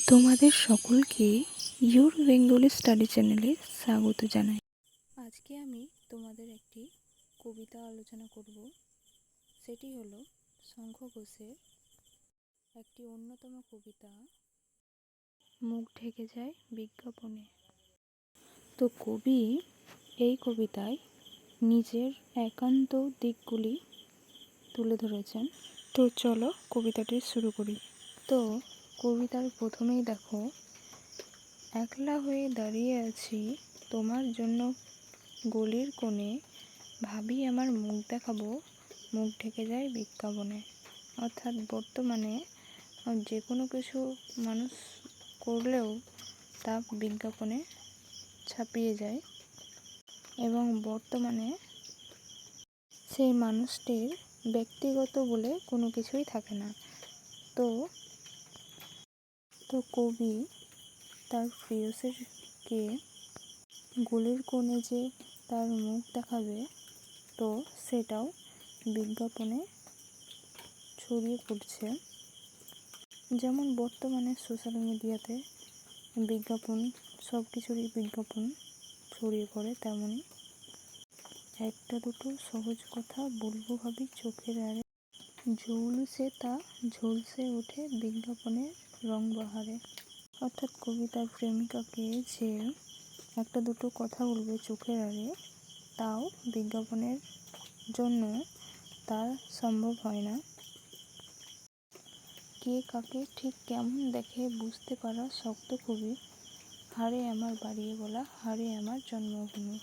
তোমাদের সকলকে your Bengali study চ্যানেলে স্বাগত জানাই। আজকে আমি তোমাদের একটি কবিতা আলোচনা করব। সেটি হলো শঙ্খ ঘোষের একটি অন্যতম কবিতা, মুখ ঢেকে যায় বিজ্ঞাপনে। তো কবি এই কবিতায় নিজের একান্ত দিকগুলি তুলে ধরেছেন। তো চলো কবিতাটি শুরু করি। তো কবিতার প্রথমেই দেখো, একলা হয়ে দাঁড়িয়ে আছি তোমার জন্য গলির কোণে, ভাবি আমার মুখ দেখাবো, মুখ ঢেকে যায় বিজ্ঞাপনে। অর্থাৎ বর্তমানে যে কোনো কিছু মানুষ করলেও তা বিজ্ঞাপনে ছাপিয়ে যায় এবং বর্তমানে সেই মানুষটির ব্যক্তিগত বলে কোনো কিছুই থাকে না। তো কবি তার প্রেয়সীকে গলির কোণে যে তার মুখ দেখাবে, তো সেটাও বিজ্ঞাপনে ছড়িয়ে পড়ছে। যেমন বর্তমানে সোশ্যাল মিডিয়াতে বিজ্ঞাপন, সব কিছুরই বিজ্ঞাপন ছড়িয়ে পড়ে, তেমনই একটা দুটো সহজ কথা বলবো ভাবি চোখের আড়ে, ঝৌলসে তা ঝলসে ওঠে বিজ্ঞাপনের রং বাহারে। অর্থাৎ কবিতার প্রেমিকাকে যে একটা দুটো কথা বলবে চোখের আড়ে, তাও বিজ্ঞাপনের জন্য তার সম্ভব হয় না। কে কাকে ঠিক কেমন দেখে বুঝতে পারা শক্ত কবি, হারে আমার বাড়িয়ে বলা, হারে আমার জন্মভূমি।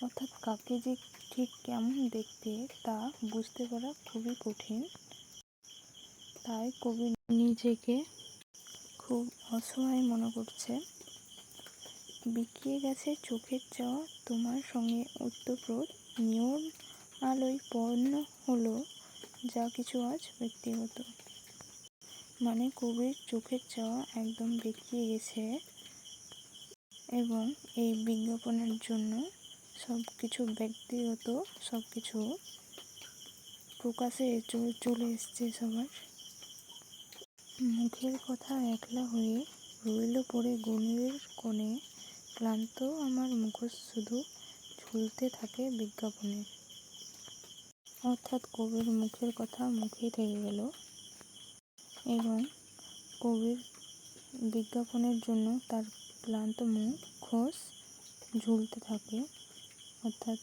অর্থাৎ কাকে যে ঠিক কেমন দেখতে তা বুঝতে পারা খুবই কঠিন। তাই কবি নিজেকে খুব অসহায় মনে করছে। বিকিয়ে গেছে চোখের চাওয়া তোমার সঙ্গে ওতপ্রোত, নিয়ন আলোয় পূর্ণ হলো যা কিছু আজ ব্যক্তিগত। মানে কবির চোখের চাওয়া একদম বেঁকিয়ে গেছে এবং এই বিজ্ঞাপনের জন্য সব কিছু ব্যক্তিগত, সব কিছু প্রকাশে চলে এসছে সবার। মুখের কথা একলা হয়ে রইল পড়ে গলির কোণে, ক্লান্ত আমার মুখোশ শুধু ঝুলতে থাকে বিজ্ঞাপনে। অর্থাৎ কবির মুখের কথা মুখেই থেকে গেল এবং কবির বিজ্ঞাপনের জন্য তার ক্লান্ত মুখোশ ঝুলতে থাকে, অর্থাৎ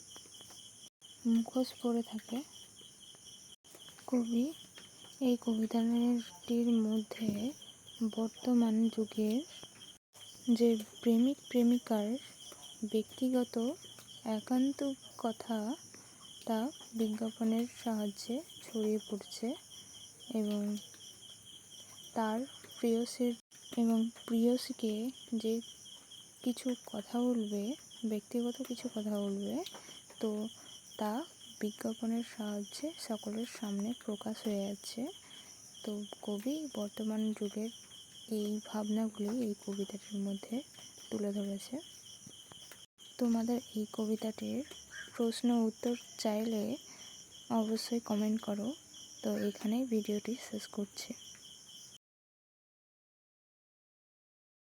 মুখোশ পড়ে থাকে। কবি এই কবিতাটির মধ্যে বর্তমান যুগের যে প্রেমিক প্রেমিকার ব্যক্তিগত একান্ত কথা, তা বিজ্ঞাপনের সাহায্যে ছড়িয়ে পড়ছে এবং তার প্রেয়সীকে যে কিছু কথা বলবে, ব্যক্তিগত কিছু কথা বলবে, তো তা বিজ্ঞাপনের সাহায্যে সকলের সামনে প্রকাশ হয়ে যাচ্ছে। তো কবি বর্তমান যুগের এই ভাবনাগুলি এই কবিতাটির মধ্যে তুলে ধরেছে। তোমাদের এই কবিতাটির প্রশ্ন উত্তর চাইলে অবশ্যই কমেন্ট করো। তো এখানেই ভিডিওটি শেষ করছি।